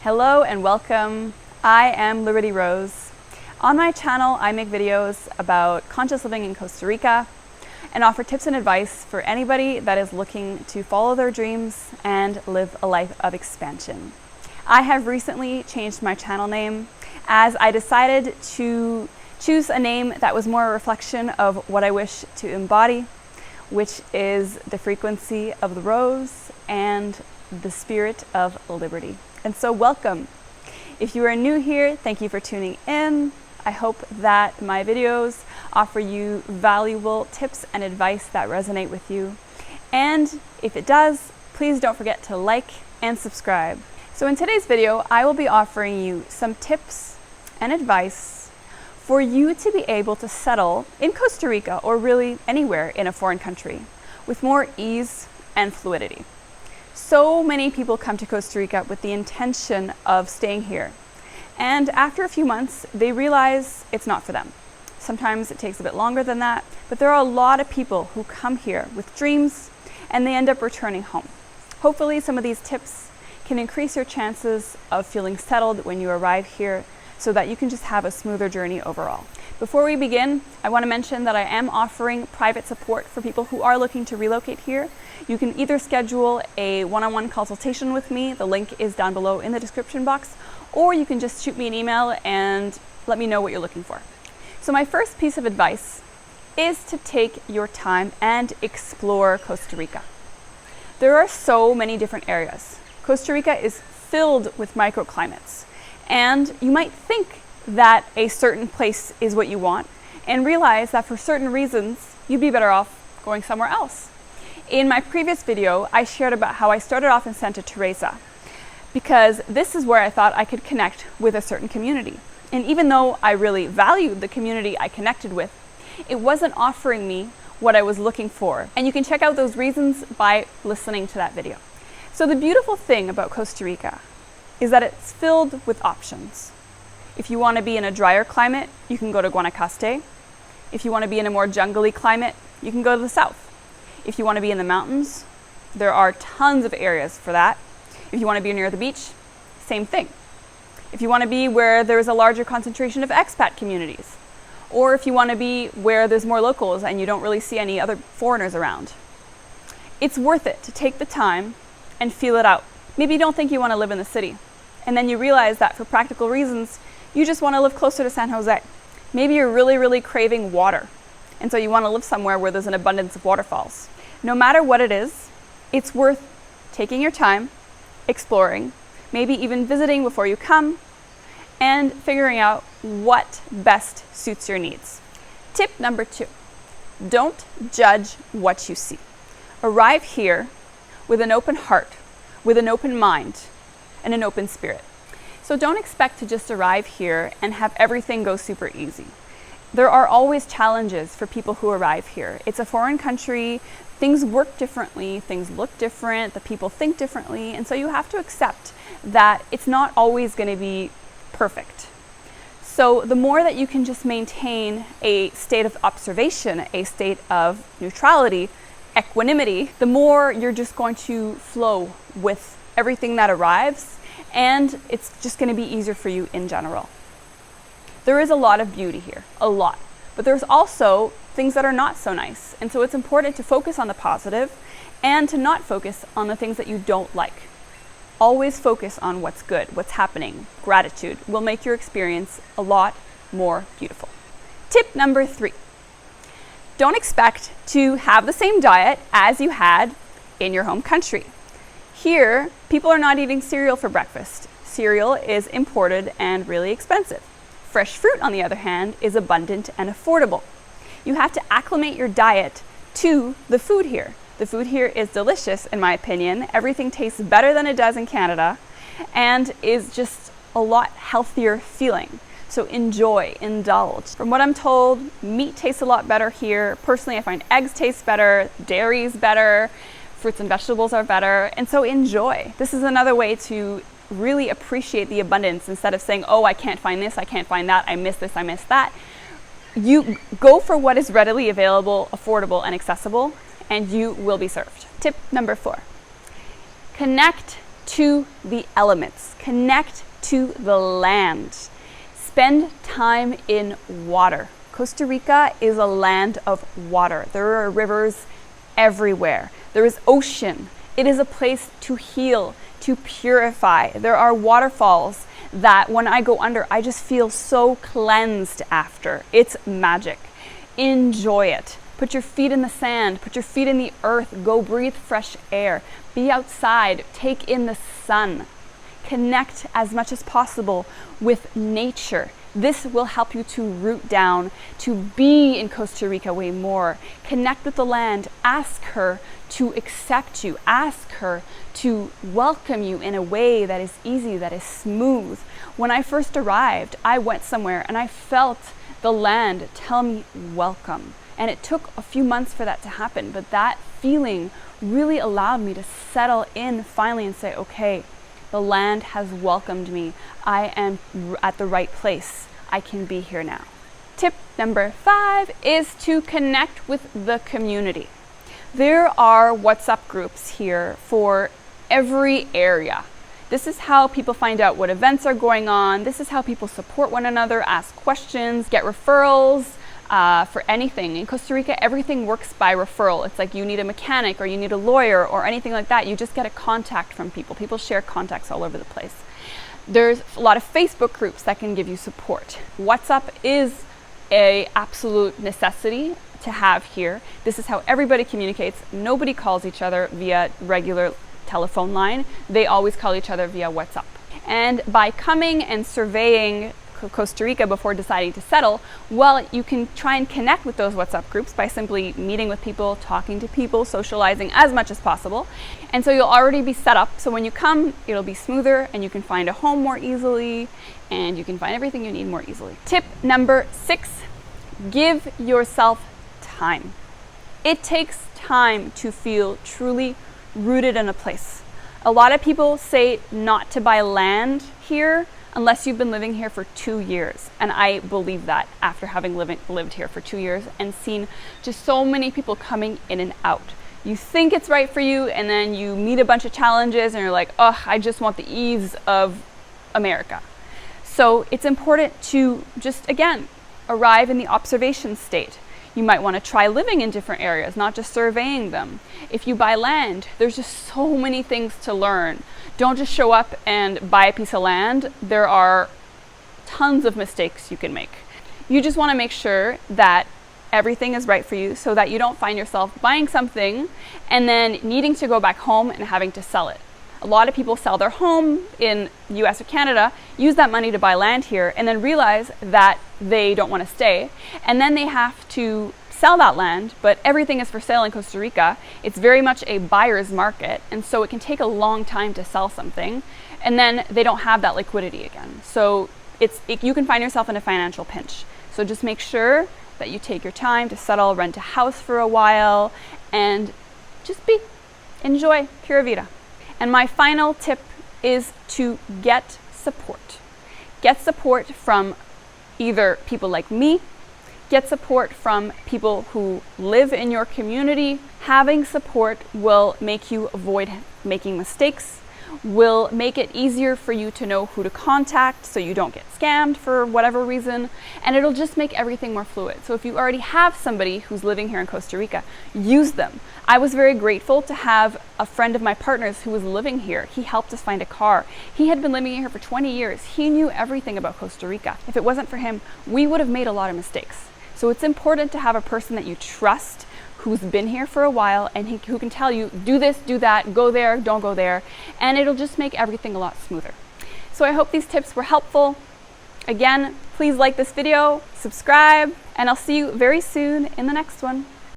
Hello and welcome. I am Liberty Rose. On my channel, I make videos about conscious living in Costa Rica and offer tips and advice for anybody that is looking to follow their dreams and live a life of expansion. I have recently changed my channel name as I decided to choose a name that was more a reflection of what I wish to embody, which is the frequency of the rose and the spirit of liberty. And so welcome. If you are new here, thank you for tuning in. I hope that my videos offer you valuable tips and advice that resonate with you. And if it does, please don't forget to like and subscribe. So in today's video, I will be offering you some tips and advice for you to be able to settle in Costa Rica or really anywhere in a foreign country with more ease and fluidity. So many people come to Costa Rica with the intention of staying here. And after a few months, they realize it's not for them. Sometimes it takes a bit longer than that, but there are a lot of people who come here with dreams and they end up returning home. Hopefully some of these tips can increase your chances of feeling settled when you arrive here so that you can just have a smoother journey overall. Before we begin, I want to mention that I am offering private support for people who are looking to relocate here. You can either schedule a one-on-one consultation with me, the link is down below in the description box, or you can just shoot me an email and let me know what you're looking for. So my first piece of advice is to take your time and explore Costa Rica. There are so many different areas. Costa Rica is filled with microclimates, and you might think that a certain place is what you want and realize that for certain reasons you'd be better off going somewhere else. In my previous video, I shared about how I started off in Santa Teresa because this is where I thought I could connect with a certain community. And even though I really valued the community I connected with, it wasn't offering me what I was looking for. And you can check out those reasons by listening to that video. So the beautiful thing about Costa Rica is that it's filled with options. If you want to be in a drier climate, you can go to Guanacaste. If you want to be in a more jungly climate, you can go to the south. If you want to be in the mountains, there are tons of areas for that. If you want to be near the beach, same thing. If you want to be where there is a larger concentration of expat communities, or if you want to be where there's more locals and you don't really see any other foreigners around, it's worth it to take the time and feel it out. Maybe you don't think you want to live in the city, and then you realize that for practical reasons, you just want to live closer to San Jose. Maybe you're really craving water, and so you want to live somewhere where there's an abundance of waterfalls. No matter what it is, it's worth taking your time, exploring, maybe even visiting before you come, and figuring out what best suits your needs. Tip number 2, don't judge what you see. Arrive here with an open heart, with an open mind, and an open spirit. So don't expect to just arrive here and have everything go super easy. There are always challenges for people who arrive here. It's a foreign country, things work differently, things look different, the people think differently, and so you have to accept that it's not always going to be perfect. So the more that you can just maintain a state of observation, a state of neutrality, equanimity, the more you're just going to flow with everything that arrives, and it's just going to be easier for you in general. There is a lot of beauty here, a lot, but there's also things that are not so nice. And so it's important to focus on the positive and to not focus on the things that you don't like. Always focus on what's good, what's happening. Gratitude will make your experience a lot more beautiful. Tip number 3, don't expect to have the same diet as you had in your home country. Here, people are not eating cereal for breakfast. Cereal is imported and really expensive. Fresh fruit, on the other hand, is abundant and affordable. You have to acclimate your diet to the food here. The food here is delicious, in my opinion. Everything tastes better than it does in Canada and is just a lot healthier feeling. So enjoy, indulge. From what I'm told, meat tastes a lot better here. Personally, I find eggs taste better, dairy's better, fruits and vegetables are better, and so enjoy. This is another way to really appreciate the abundance instead of saying, oh, I can't find this, I can't find that, I miss this, I miss that. You go for what is readily available, affordable, and accessible, and you will be served. Tip number 4, connect to the elements, connect to the land, spend time in water. Costa Rica is a land of water. There are rivers everywhere. There is ocean. It is a place to heal, to purify. There are waterfalls that when I go under, I just feel so cleansed after. It's magic. Enjoy it. Put your feet in the sand, put your feet in the earth, go breathe fresh air, be outside, take in the sun. Connect as much as possible with nature. This will help you to root down, to be in Costa Rica way more. Connect with the land, ask her to accept you, ask her to welcome you in a way that is easy, that is smooth. When I first arrived, I went somewhere and I felt the land tell me welcome. And it took a few months for that to happen, but that feeling really allowed me to settle in finally and say, okay, the land has welcomed me. I am at the right place. I can be here now. Tip number 5 is to connect with the community. There are WhatsApp groups here for every area. This is how people find out what events are going on. This is how people support one another, ask questions, get referrals for anything. In Costa Rica, everything works by referral. It's like you need a mechanic or you need a lawyer or anything like that. You just get a contact from people. People share contacts all over the place. There's a lot of Facebook groups that can give you support. WhatsApp is an absolute necessity to have here. This is how everybody communicates. Nobody calls each other via regular telephone line. They always call each other via WhatsApp. And by coming and surveying Costa Rica before deciding to settle, well, you can try and connect with those WhatsApp groups by simply meeting with people, talking to people, socializing as much as possible. And so you'll already be set up. So when you come, it'll be smoother and you can find a home more easily and you can find everything you need more easily. Tip number 6, give yourself time. It takes time to feel truly rooted in a place. A lot of people say not to buy land here unless you've been living here for 2 years. And I believe that after having lived here for 2 years and seen just so many people coming in and out. You think it's right for you and then you meet a bunch of challenges and you're like, oh, I just want the ease of America. So it's important to just, again, arrive in the observation state. You might want to try living in different areas, not just surveying them. If you buy land, there's just so many things to learn. Don't just show up and buy a piece of land. There are tons of mistakes you can make. You just want to make sure that everything is right for you so that you don't find yourself buying something and then needing to go back home and having to sell it. A lot of people sell their home in US or Canada, use that money to buy land here, and then realize that they don't want to stay. And then they have to sell that land, but everything is for sale in Costa Rica. It's very much a buyer's market, and so it can take a long time to sell something, and then they don't have that liquidity again. So you can find yourself in a financial pinch. So just make sure that you take your time to settle, rent a house for a while, and just enjoy Pura Vida. And my final tip is to get support. Get support from either people like me, get support from people who live in your community. Having support will make you avoid making mistakes, will make it easier for you to know who to contact so you don't get scammed for whatever reason, and it'll just make everything more fluid. So if you already have somebody who's living here in Costa Rica, use them. I was very grateful to have a friend of my partner's who was living here. He helped us find a car. He had been living here for 20 years. He knew everything about Costa Rica. If it wasn't for him, we would have made a lot of mistakes. So it's important to have a person that you trust, who's been here for a while and who can tell you, do this, do that, go there, don't go there, and it'll just make everything a lot smoother. So I hope these tips were helpful. Again, please like this video, subscribe, and I'll see you very soon in the next one.